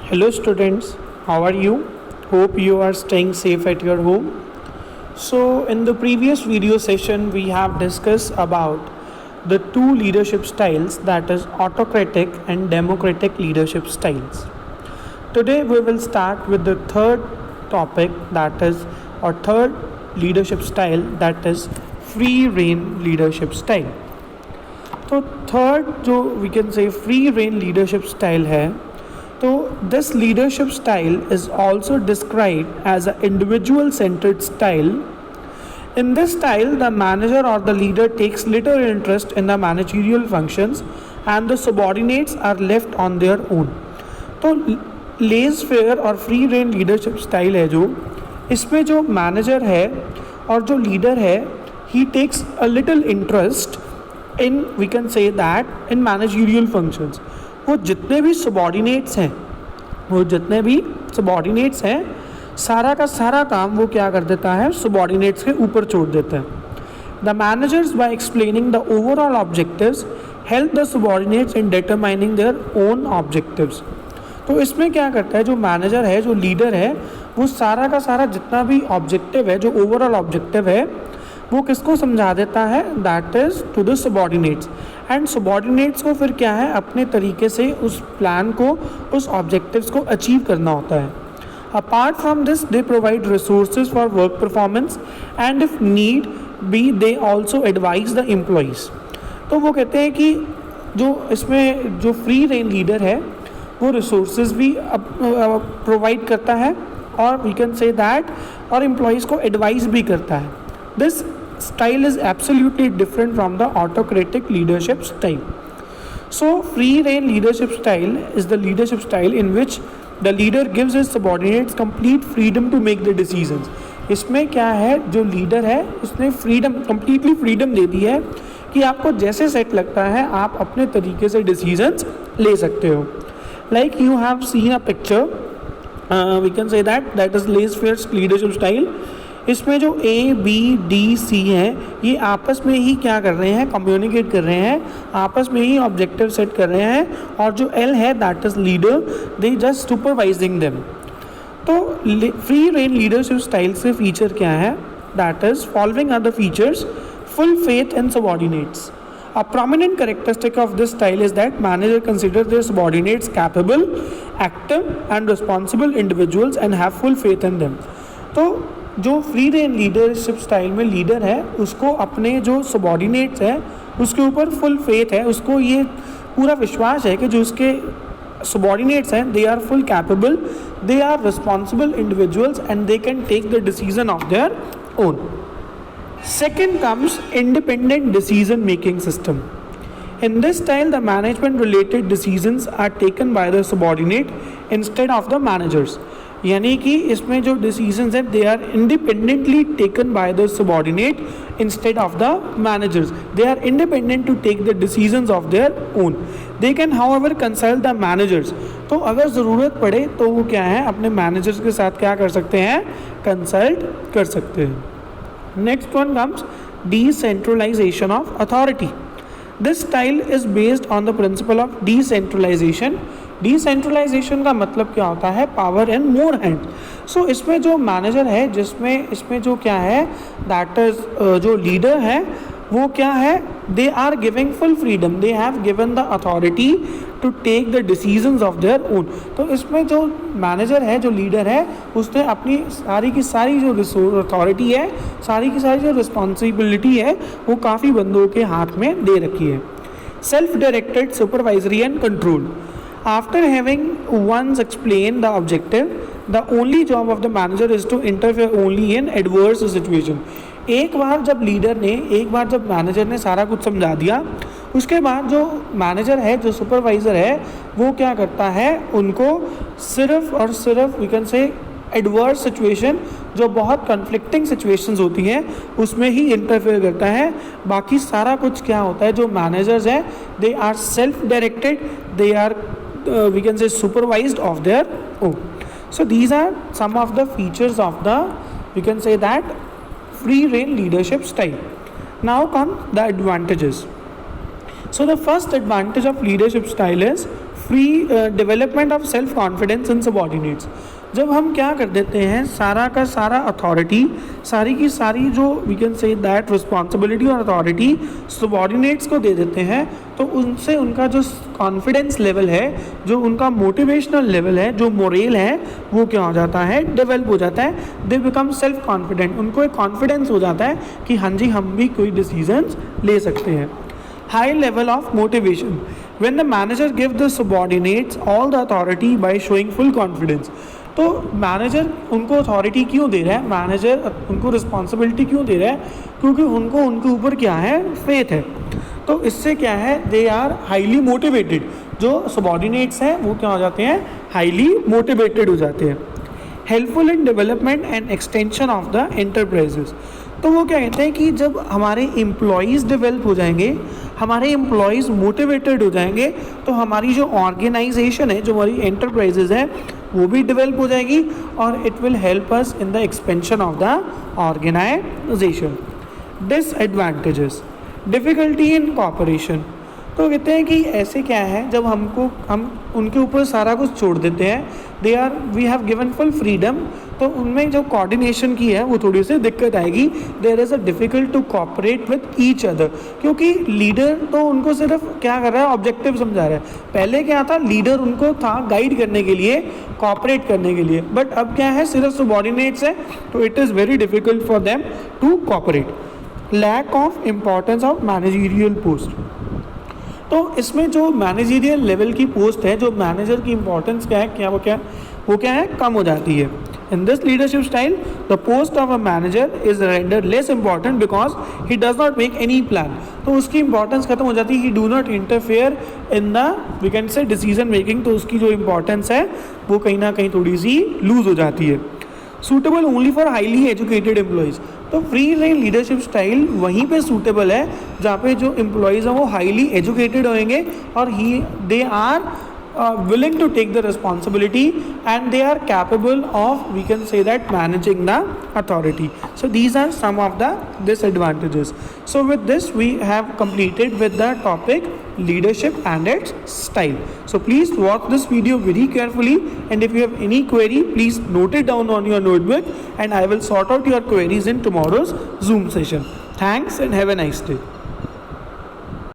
Hello students, how are you? Hope you are staying safe at your home. So in the previous video session we have discussed about the two leadership styles, that is autocratic and democratic leadership styles. Today we will start with the third topic, that is or third leadership style, that is free reign leadership style. तो third जो we can say free rein leadership style है, तो this leadership style is also described as a individual centred style. In this style, the manager or the leader takes little interest in the managerial functions and the subordinates are left on their own. तो लेज़-फेयर और free rein leadership style है जो, इसमें जो manager है और जो leader है, he takes a little interest in, we can say that, in managerial functions. वो जितने भी सबॉर्डिनेट्स हैं सारा का सारा काम वो क्या कर देता है, सबॉर्डिनेट्स के ऊपर छोड़ देता है. The managers by explaining the overall objectives help the subordinates in determining their own objectives. तो इसमें क्या करता है, जो मैनेजर है, जो लीडर है, वो सारा का सारा जितना भी ऑब्जेक्टिव है, जो ओवरऑल ऑब्जेक्टिव है, वो किसको समझा देता है, that is to the subordinates. And subordinates को फिर क्या है, अपने तरीके से उस प्लान को, उस ऑब्जेक्टिव्स को अचीव करना होता है. Apart from this they provide resources for work performance and if need be they also advise the employees. तो वो कहते हैं कि जो इसमें जो फ्री रेन लीडर है वो रिसोर्सेज भी प्रोवाइड करता है और वी कैन से दैट और एम्प्लॉइज़ को एडवाइस भी करता है. This style is absolutely different from the autocratic leadership style. So free rein leadership style is the leadership style in which the leader gives his subordinates complete freedom to make the decisions. इसमें क्या है, जो leader है उसने completely freedom दे दी है कि आपको जैसे सेट लगता है आप अपने तरीके से decisions ले सकते हो. Like you have seen a picture, we can say that is laissez-faire leadership style. इसमें जो A, B, D, C हैं, ये आपस में ही क्या कर रहे हैं, कम्युनिकेट कर रहे हैं, आपस में ही ऑब्जेक्टिव सेट कर रहे हैं, और जो L है that is leader, they just supervising them. तो फ्री रेन लीडरशिप स्टाइल से फीचर क्या है, that is following are the features. Full faith in subordinates. A prominent characteristic of this style is that manager considers their subordinates capable, active and responsible individuals and have full faith in them. तो जो free rein leadership style में leader है उसको अपने जो subordinates हैं उसके ऊपर फुल फेथ है, उसको ये पूरा विश्वास है कि जो उसके सबॉर्डिनेट्स हैं they are full capable, they are responsible individuals and they can take the decision of their own. Second comes independent decision making system. In this style, the management related decisions are taken by the subordinate instead of the managers. यानी कि इसमें जो decisions हैं they are independently taken by the subordinate instead of the managers. They are independent to take the decisions of their own. They can however consult the managers. तो अगर ज़रूरत पड़े तो वो क्या है, अपने मैनेजर्स के साथ क्या कर सकते हैं, कंसल्ट कर सकते हैं. Next one comes decentralisation of authority. This style is based on the principle of decentralisation. Decentralisation का मतलब क्या होता है, पावर इन मोर हैंड. सो इसमें जो मैनेजर है, इसमें जो क्या है, दैट इज जो लीडर है वो क्या है, they are giving full freedom, they have given the authority to take the decisions of their own. तो इसमें जो मैनेजर है, जो लीडर है, उसने अपनी सारी की सारी जो अथॉरिटी है, सारी की सारी जो रिस्पॉन्सिबिलिटी है वो काफ़ी बंदों के हाथ में दे रखी है. Self directed supervisory and control. After having once explained the objective, the only job of the manager is to interfere only in adverse situation. एक बार जब मैनेजर ने सारा कुछ समझा दिया, उसके बाद जो मैनेजर है, जो सुपरवाइज़र है, वो क्या करता है, उनको सिर्फ और सिर्फ we can say adverse situation, जो बहुत कन्फ्लिक्टिंग सिचुएशंस होती हैं, उसमें ही इंटरफेयर करता है. बाकी सारा कुछ क्या होता है, जो मैनेजर्स हैं they are self directed, they are we can say supervised of their own. So these are some of the features of the, we can say that, free rein leadership style. Now come the advantages. So the first advantage of leadership style is free development of self confidence in subordinates. जब हम क्या कर देते हैं, सारा का सारा authority, सारी की सारी जो we can say that responsibility और अथॉरिटी सबॉर्डिनेट्स को दे देते हैं, तो उनसे उनका जो कॉन्फिडेंस लेवल है, जो उनका मोटिवेशनल लेवल है, जो मोरल है, वो क्या हो जाता है, डेवलप हो जाता है। दे बिकम सेल्फ कॉन्फिडेंट, उनको एक कॉन्फिडेंस हो जाता है कि हाँ जी हम भी कोई डिसीजंस ले सकते हैं। High level of motivation. When the manager gives the subordinates all the authority by showing full confidence. तो मैनेजर उनको अथॉरिटी क्यों दे रहा है, मैनेजर उनको रिस्पॉन्सिबिलिटी क्यों दे रहा है, क्योंकि उनको उनके ऊपर क्या है, फेथ है। तो इससे क्या है, दे आर हाईली मोटिवेटेड, जो सबॉर्डिनेट्स हैं वो क्या हो जाते हैं, हाईली मोटिवेटेड हो जाते हैं। Helpful in development and extension of the enterprises. तो वो क्या कहते हैं कि जब हमारे एम्प्लॉयज़ डेवलप हो जाएंगे, हमारे एम्प्लॉयज़ मोटिवेटेड हो जाएंगे, तो हमारी जो ऑर्गेनाइजेशन है, जो हमारी एंटरप्राइजेज है, वो भी डेवलप हो जाएगी और it will help us in the expansion of the organisation. Disadvantages, difficulty in cooperation. तो कहते हैं कि ऐसे क्या है, जब हम उनके ऊपर सारा कुछ छोड़ देते हैं, we have given full freedom, तो उनमें जो कोऑर्डिनेशन की है वो थोड़ी सी दिक्कत आएगी। There is a difficult to cooperate with each other, क्योंकि लीडर तो उनको सिर्फ क्या कर रहा है, ऑब्जेक्टिव समझा रहा है। पहले क्या था, लीडर उनको था गाइड करने के लिए, कॉपरेट करने के लिए, बट अब क्या है, सिर्फ सबॉर्डिनेट्स है, तो it is very difficult for them to cooperate. Lack of importance of managerial post. तो इसमें जो मैनेजरियल लेवल की पोस्ट है, जो मैनेजर की इंपॉर्टेंस क्या है, वो क्या है, कम हो जाती है। In this leadership style, the post of a manager is rendered less important because he does not make any plan. तो उसकी इंपॉर्टेंस खत्म हो जाती है, he do not interfere in the we can say decision making, तो उसकी जो importance है वो कहीं ना कहीं थोड़ी सी लूज हो जाती है। Suitable only for highly educated employees. तो फ्री लीडरशिप स्टाइल वहीं पे सूटेबल है जहाँ पे जो एम्प्लॉयज़ हैं वो हाईली एजुकेटेड होंगे और they are willing to take the responsibility and they are capable of, we can say that, managing the authority. So these are some of the disadvantages. So with this we have completed with the topic leadership and its style. So please watch this video very carefully, and if you have any query, please note it down on your notebook and I will sort out your queries in tomorrow's Zoom session. Thanks and have a nice day.